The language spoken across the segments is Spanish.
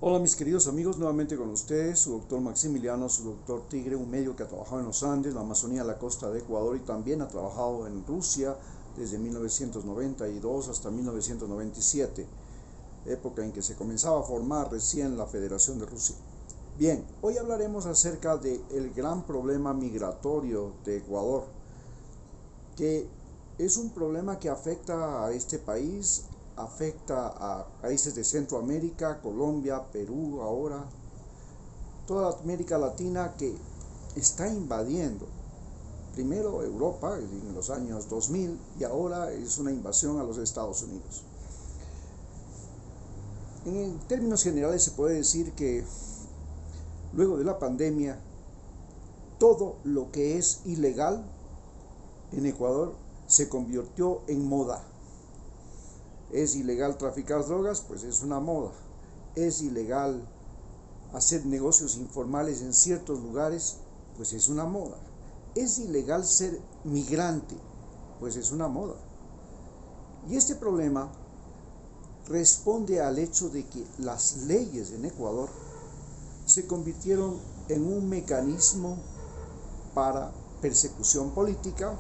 Hola mis queridos amigos, nuevamente con ustedes, su doctor Maximiliano, su doctor Tigre, un médico que ha trabajado en los Andes, la Amazonía, la costa de Ecuador y también ha trabajado en Rusia desde 1992 hasta 1997, época en que se comenzaba a formar recién la Federación de Rusia. Bien, hoy hablaremos acerca del gran problema migratorio de Ecuador, que es un problema que afecta a este país, afecta a países de Centroamérica, Colombia, Perú, ahora toda América Latina, que está invadiendo primero Europa en los años 2000 y ahora es una invasión a los Estados Unidos. En términos generales se puede decir que luego de la pandemia todo lo que es ilegal en Ecuador se convirtió en moda. Es ilegal traficar drogas, pues es una moda. Es ilegal hacer negocios informales en ciertos lugares, pues es una moda. Es ilegal ser migrante, pues es una moda. Y este problema responde al hecho de que las leyes en Ecuador se convirtieron en un mecanismo para persecución política,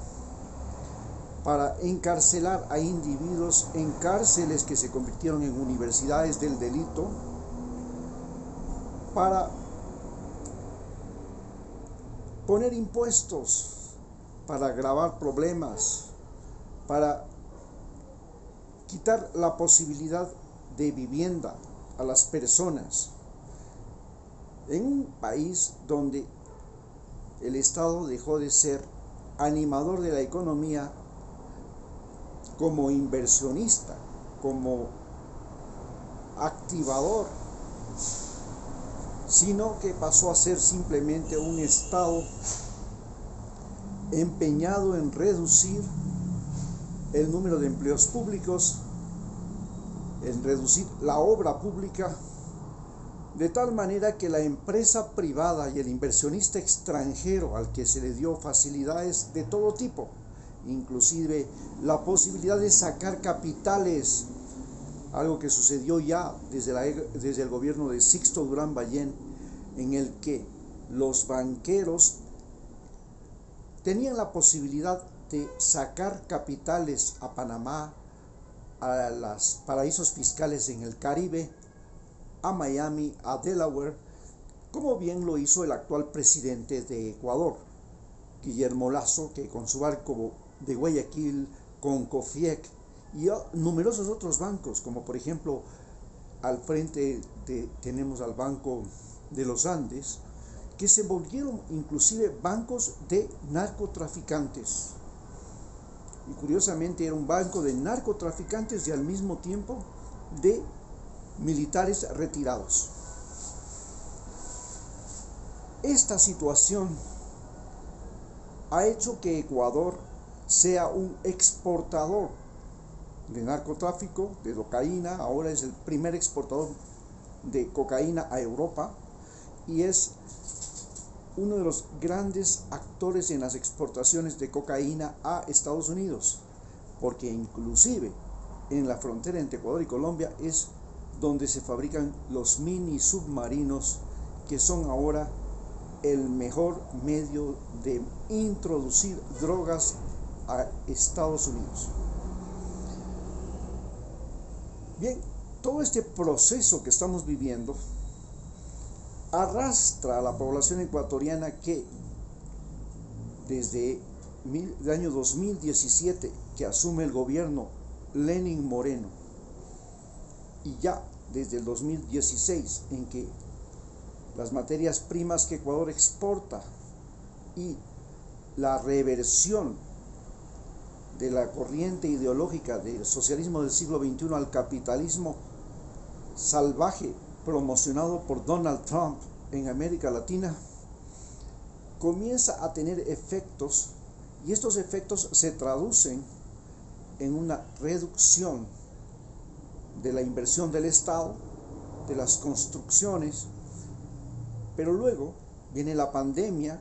para encarcelar a individuos en cárceles que se convirtieron en universidades del delito, para poner impuestos, para agravar problemas, para quitar la posibilidad de vivienda a las personas. En un país donde el Estado dejó de ser animador de la economía como inversionista, como activador, sino que pasó a ser simplemente un Estado empeñado en reducir el número de empleos públicos, en reducir la obra pública, de tal manera que la empresa privada y el inversionista extranjero al que se le dio facilidades de todo tipo, inclusive la posibilidad de sacar capitales, algo que sucedió ya desde el gobierno de Sixto Durán Ballén, en el que los banqueros tenían la posibilidad de sacar capitales a Panamá, a los paraísos fiscales en el Caribe, a Miami, a Delaware, como bien lo hizo el actual presidente de Ecuador, Guillermo Lasso, que con su barco de Guayaquil, con COFIEC y numerosos otros bancos, como por ejemplo al frente tenemos al Banco de los Andes, que se volvieron inclusive bancos de narcotraficantes. Y curiosamente era un banco de narcotraficantes y al mismo tiempo de militares retirados. Esta situación ha hecho que Ecuador sea un exportador de narcotráfico, de cocaína. Ahora es el primer exportador de cocaína a Europa y es uno de los grandes actores en las exportaciones de cocaína a Estados Unidos, porque inclusive en la frontera entre Ecuador y Colombia es donde se fabrican los mini submarinos, que son ahora el mejor medio de introducir drogas a Estados Unidos. Bien, todo este proceso que estamos viviendo arrastra a la población ecuatoriana que desde el año 2017 que asume el gobierno Lenín Moreno y ya desde el 2016 en que las materias primas que Ecuador exporta y la reversión de la corriente ideológica del socialismo del siglo XXI al capitalismo salvaje promocionado por Donald Trump en América Latina, comienza a tener efectos, y estos efectos se traducen en una reducción de la inversión del Estado, de las construcciones, pero luego viene la pandemia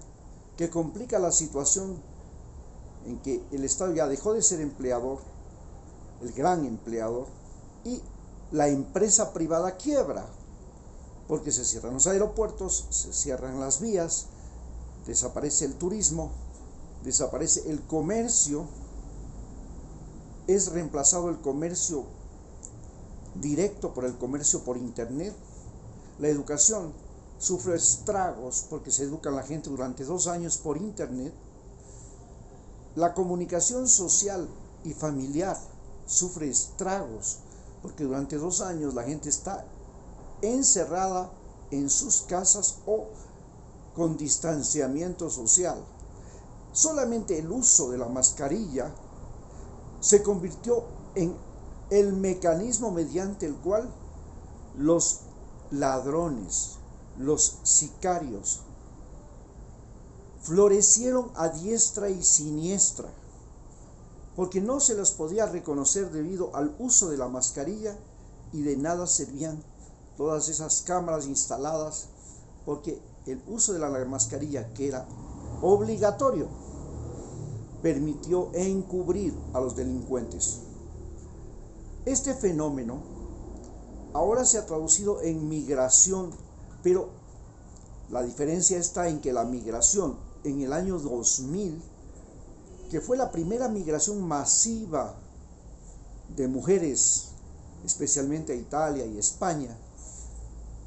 que complica la situación en que el Estado ya dejó de ser empleador, el gran empleador, y la empresa privada quiebra. porque se cierran los aeropuertos, se cierran las vías, desaparece el turismo, desaparece el comercio, es reemplazado el comercio directo por el comercio por internet. La educación sufre estragos porque se educa a la gente durante 2 años por internet. La comunicación social y familiar sufre estragos porque durante 2 años la gente está encerrada en sus casas o con distanciamiento social. Solamente el uso de la mascarilla se convirtió en el mecanismo mediante el cual los ladrones, los sicarios, florecieron a diestra y siniestra, porque no se los podía reconocer debido al uso de la mascarilla y de nada servían todas esas cámaras instaladas, porque el uso de la mascarilla, que era obligatorio, permitió encubrir a los delincuentes. Este fenómeno ahora se ha traducido en migración, pero la diferencia está en que la migración en el año 2000, que fue la primera migración masiva de mujeres, especialmente a Italia y España,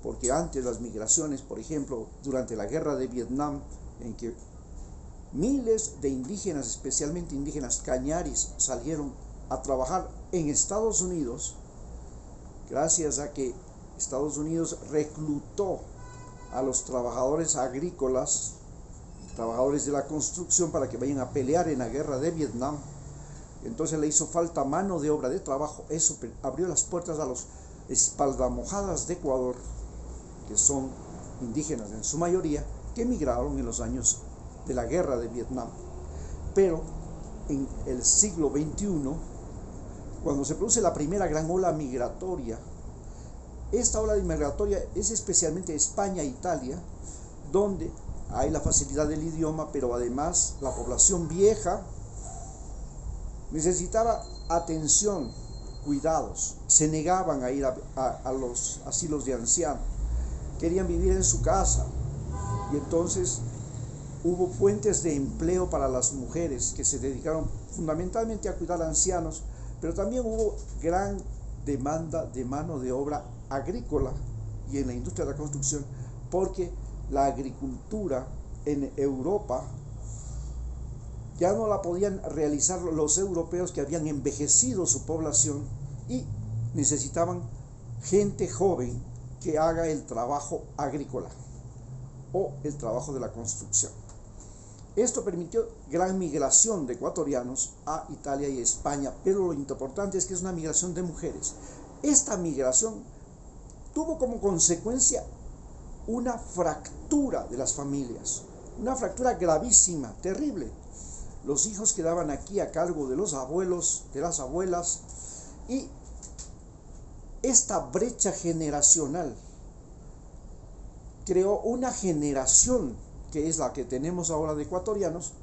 porque antes las migraciones, por ejemplo, durante la guerra de Vietnam, en que miles de indígenas, especialmente indígenas cañaris, salieron a trabajar en Estados Unidos, gracias a que Estados Unidos reclutó a los trabajadores agrícolas, trabajadores de la construcción, para que vayan a pelear en la guerra de Vietnam. Entonces le hizo falta mano de obra de trabajo. Eso abrió las puertas a los espaldamojadas de Ecuador, que son indígenas en su mayoría, que emigraron en los años de la guerra de Vietnam. Pero en el siglo XXI, cuando se produce la primera gran ola migratoria, esta ola migratoria es especialmente España e Italia, donde hay la facilidad del idioma, pero además la población vieja necesitaba atención, cuidados, se negaban a ir a los asilos de ancianos, querían vivir en su casa, y entonces hubo fuentes de empleo para las mujeres que se dedicaron fundamentalmente a cuidar a ancianos, pero también hubo gran demanda de mano de obra agrícola y en la industria de la construcción, porque la agricultura en Europa ya no la podían realizar los europeos, que habían envejecido su población y necesitaban gente joven que haga el trabajo agrícola o el trabajo de la construcción. Esto permitió gran migración de ecuatorianos a Italia y España, pero lo importante es que es una migración de mujeres. Esta migración tuvo como consecuencia una fractura de las familias, una fractura gravísima, terrible. Los hijos quedaban aquí a cargo de los abuelos, de las abuelas, y esta brecha generacional creó una generación, que es la que tenemos ahora de ecuatorianos,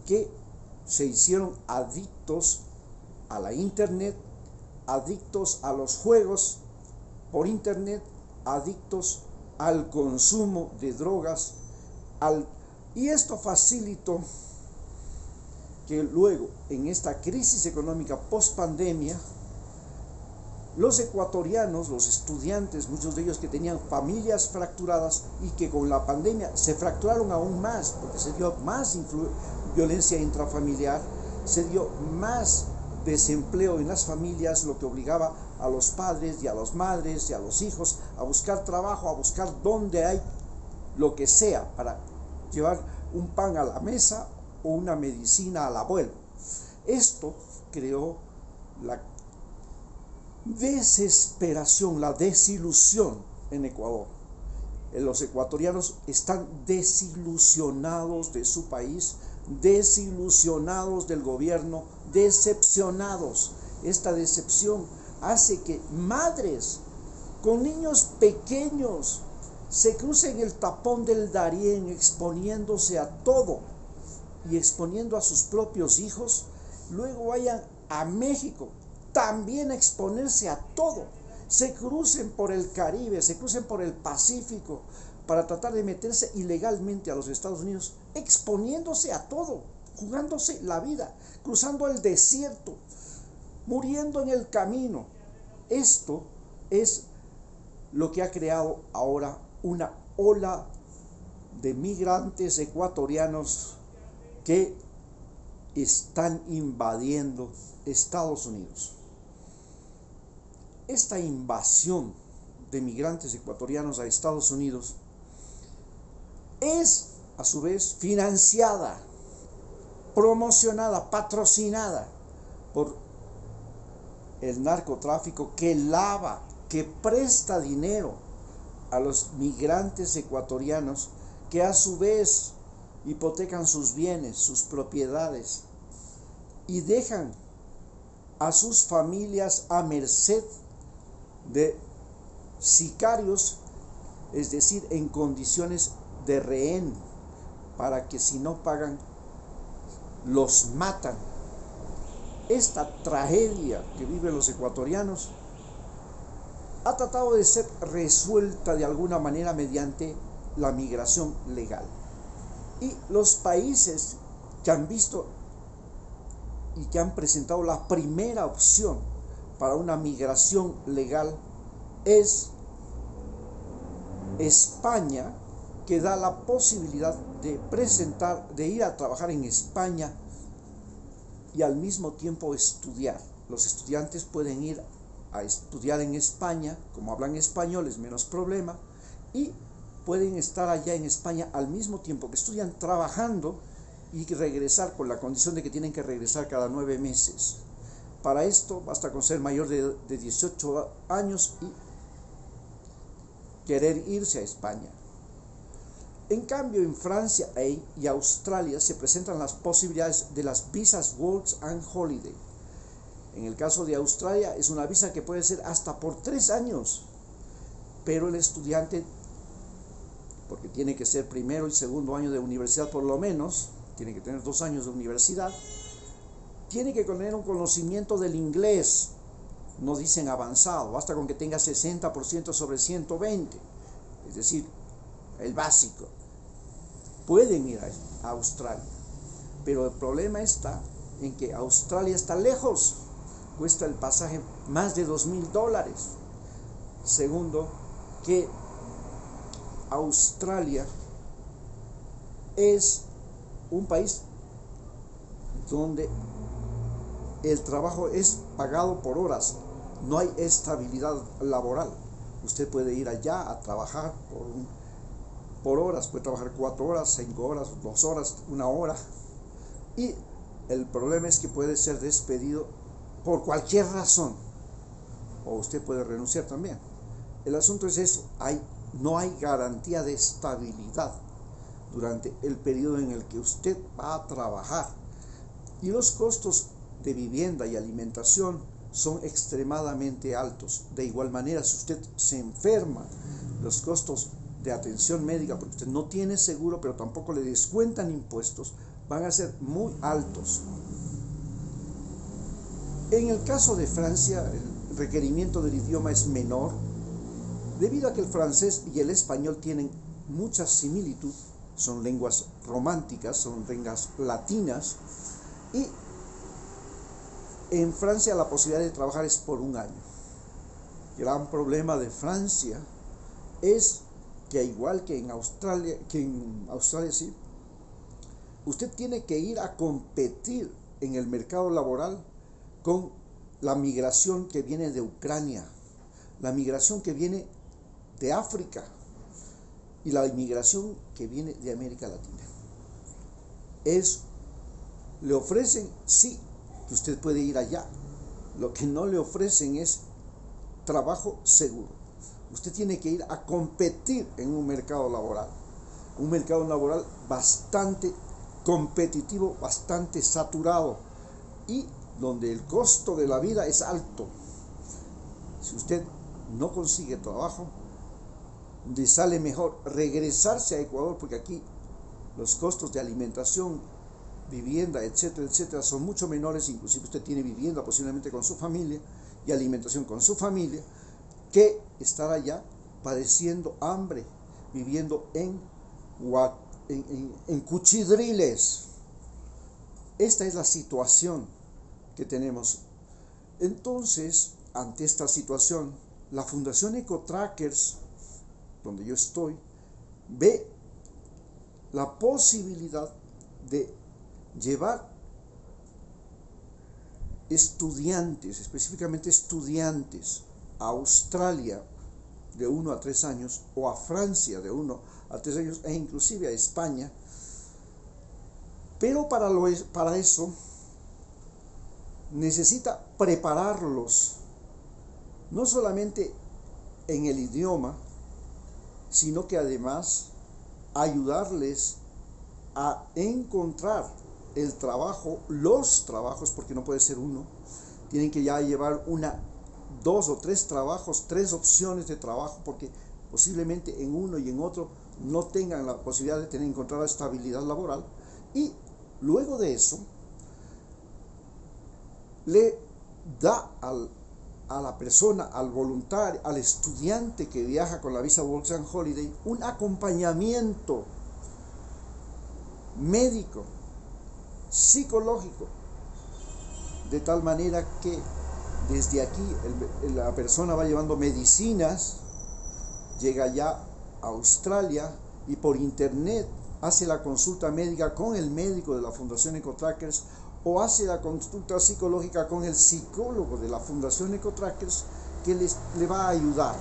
que se hicieron adictos a la internet, adictos a los juegos por internet, adictos al consumo de drogas, y esto facilitó que luego, en esta crisis económica post-pandemia, los ecuatorianos, los estudiantes, muchos de ellos que tenían familias fracturadas y que con la pandemia se fracturaron aún más, porque se dio más violencia intrafamiliar, se dio más desempleo en las familias, lo que obligaba a los padres y a las madres y a los hijos a buscar trabajo, a buscar donde hay lo que sea para llevar un pan a la mesa o una medicina al abuelo. Esto creó la desesperación, la desilusión en Ecuador. Los ecuatorianos están desilusionados de su país, desilusionados del gobierno, decepcionados. Esta decepción hace que madres con niños pequeños se crucen el tapón del Darién, exponiéndose a todo y exponiendo a sus propios hijos, luego vayan a México también a exponerse a todo, se crucen por el Caribe, se crucen por el Pacífico para tratar de meterse ilegalmente a los Estados Unidos, exponiéndose a todo, jugándose la vida, cruzando el desierto, muriendo en el camino. Esto es lo que ha creado ahora una ola de migrantes ecuatorianos que están invadiendo Estados Unidos. Esta invasión de migrantes ecuatorianos a Estados Unidos es, a su vez, financiada, promocionada, patrocinada por el narcotráfico que lava, que presta dinero a los migrantes ecuatorianos, que a su vez hipotecan sus bienes, sus propiedades, y dejan a sus familias a merced de sicarios, es decir, en condiciones de rehén, para que si no pagan, los matan. Esta tragedia que viven los ecuatorianos ha tratado de ser resuelta de alguna manera mediante la migración legal. Y los países que han visto y que han presentado la primera opción para una migración legal es España, que da la posibilidad de ir a trabajar en España y al mismo tiempo estudiar. Los estudiantes pueden ir a estudiar en España, como hablan español es menos problema, y pueden estar allá en España al mismo tiempo que estudian trabajando y regresar, con la condición de que tienen que regresar cada 9 meses. Para esto basta con ser mayor de 18 años y querer irse a España. En cambio, en Francia y Australia se presentan las posibilidades de las visas Work and Holiday. En el caso de Australia es una visa que puede ser hasta por 3 años, pero el estudiante, porque tiene que ser primero y segundo año de universidad por lo menos, tiene que tener 2 años de universidad, tiene que tener un conocimiento del inglés, no dicen avanzado, basta con que tenga 60% sobre 120, es decir, el básico. Pueden ir a Australia, pero el problema está en que Australia está lejos, cuesta el pasaje más de $2,000. Segundo, que Australia es un país donde el trabajo es pagado por horas, no hay estabilidad laboral. Usted puede ir allá a trabajar por horas, puede trabajar 4 horas, 5 horas, 2 horas, 1 hora, y el problema es que puede ser despedido por cualquier razón, o usted puede renunciar también. El asunto es eso, no hay garantía de estabilidad durante el periodo en el que usted va a trabajar, y los costos de vivienda y alimentación son extremadamente altos. De igual manera, si usted se enferma, los costos de atención médica, porque usted no tiene seguro, pero tampoco le descuentan impuestos, van a ser muy altos. En el caso de Francia, el requerimiento del idioma es menor, debido a que el francés y el español tienen mucha similitud, son lenguas románticas, son lenguas latinas, y en Francia la posibilidad de trabajar es por 1 año. El gran problema de Francia es que, igual que en Australia, sí, usted tiene que ir a competir en el mercado laboral con la migración que viene de Ucrania, la migración que viene de África y la inmigración que viene de América Latina. Le ofrecen, sí, que usted puede ir allá. Lo que no le ofrecen es trabajo seguro. Usted tiene que ir a competir en un mercado laboral bastante competitivo, bastante saturado, y donde el costo de la vida es alto. Si usted no consigue trabajo, le sale mejor regresarse a Ecuador, porque aquí los costos de alimentación, vivienda, etcétera, etcétera, son mucho menores. Inclusive usted tiene vivienda posiblemente con su familia y alimentación con su familia, que estar allá padeciendo hambre, viviendo en cuchidriles. Esta es la situación que tenemos. Entonces, ante esta situación, la Fundación Ecotrackers, donde yo estoy, ve la posibilidad de llevar estudiantes, específicamente estudiantes, a Australia de 1 a 3 años, o a Francia de 1 a 3 años, e inclusive a España. Pero para eso necesita prepararlos, no solamente en el idioma, sino que además ayudarles a encontrar el trabajo, los trabajos, porque no puede ser uno, tienen que ya llevar 2 o 3 trabajos, 3 opciones de trabajo, porque posiblemente en uno y en otro no tengan la posibilidad de encontrar estabilidad laboral. Y luego de eso, le da a la persona, al voluntario, al estudiante que viaja con la visa Work and Holiday, un acompañamiento médico, psicológico, de tal manera que desde aquí la persona va llevando medicinas, llega ya a Australia y por internet hace la consulta médica con el médico de la Fundación Ecotrackers, o hace la consulta psicológica con el psicólogo de la Fundación Ecotrackers, que le va a ayudar,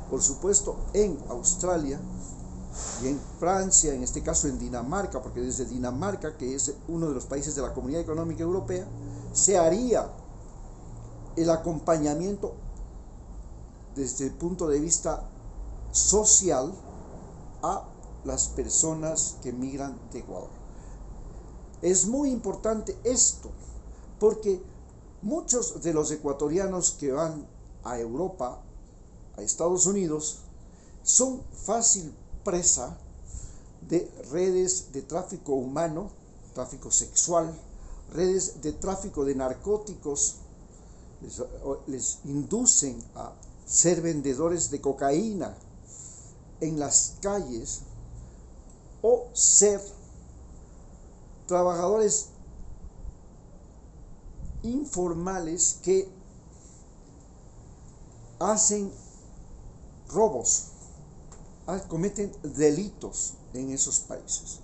por supuesto, en Australia y en Francia, en este caso en Dinamarca, porque desde Dinamarca, que es uno de los países de la Comunidad Económica Europea, se haría el acompañamiento desde el punto de vista social a las personas que migran de Ecuador. Es muy importante esto, porque muchos de los ecuatorianos que van a Europa, a Estados Unidos, son fácil presa de redes de tráfico humano, tráfico sexual, redes de tráfico de narcóticos. Les inducen a ser vendedores de cocaína en las calles, o ser trabajadores informales que hacen robos, cometen delitos en esos países.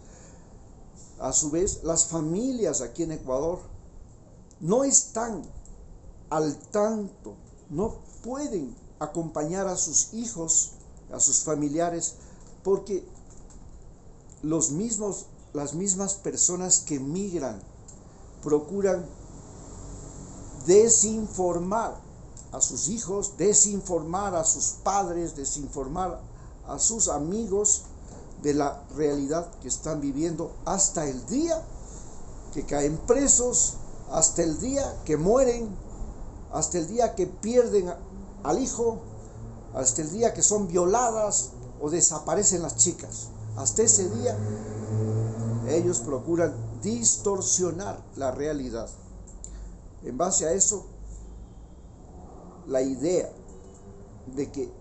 A su vez, las familias aquí en Ecuador no están al tanto, no pueden acompañar a sus hijos, a sus familiares, porque las mismas personas que migran procuran desinformar a sus hijos, desinformar a sus padres, desinformar a sus amigos de la realidad que están viviendo, hasta el día que caen presos, hasta el día que mueren, hasta el día que pierden al hijo, hasta el día que son violadas o desaparecen las chicas. Hasta ese día ellos procuran distorsionar la realidad. En base a eso, la idea de que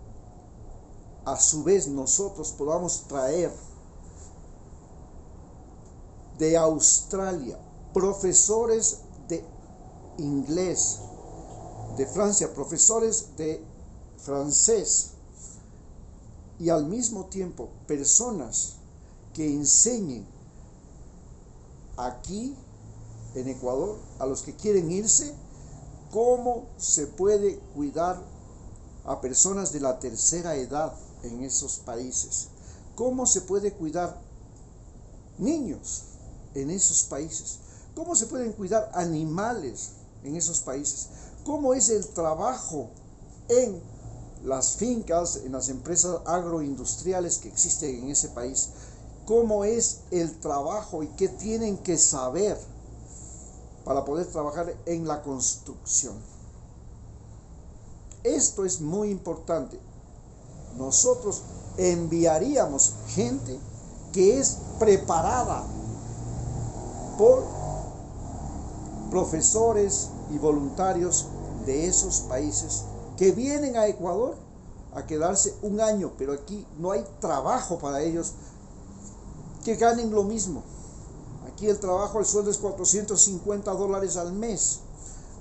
a su vez nosotros podamos traer de Australia profesores de inglés, de Francia profesores de francés, y al mismo tiempo personas que enseñen aquí en Ecuador a los que quieren irse cómo se puede cuidar a personas de la tercera edad en esos países, cómo se puede cuidar niños en esos países, cómo se pueden cuidar animales en esos países, cómo es el trabajo en las fincas, en las empresas agroindustriales que existen en ese país, cómo es el trabajo y qué tienen que saber para poder trabajar en la construcción. Esto es muy importante. Nosotros enviaríamos gente que es preparada por profesores y voluntarios de esos países, que vienen a Ecuador a quedarse un año, pero aquí no hay trabajo para ellos que ganen lo mismo. Aquí el trabajo, el sueldo es $450 al mes.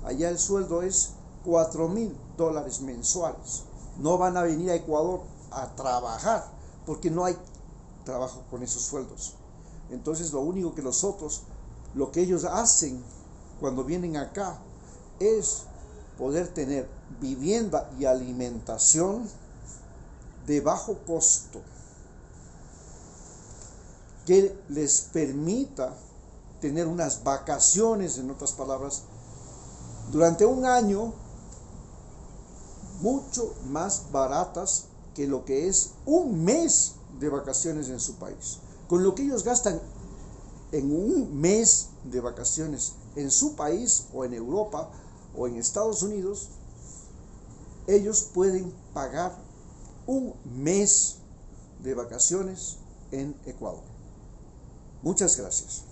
Allá el sueldo es $4,000 mensuales. No van a venir a Ecuador a trabajar porque no hay trabajo con esos sueldos. Entonces lo que ellos hacen cuando vienen acá es poder tener vivienda y alimentación de bajo costo que les permita tener unas vacaciones, en otras palabras, durante un año mucho más baratas que lo que es un mes de vacaciones en su país. Con lo que ellos gastan en un mes de vacaciones en su país o en Europa o en Estados Unidos, ellos pueden pagar un mes de vacaciones en Ecuador. Muchas gracias.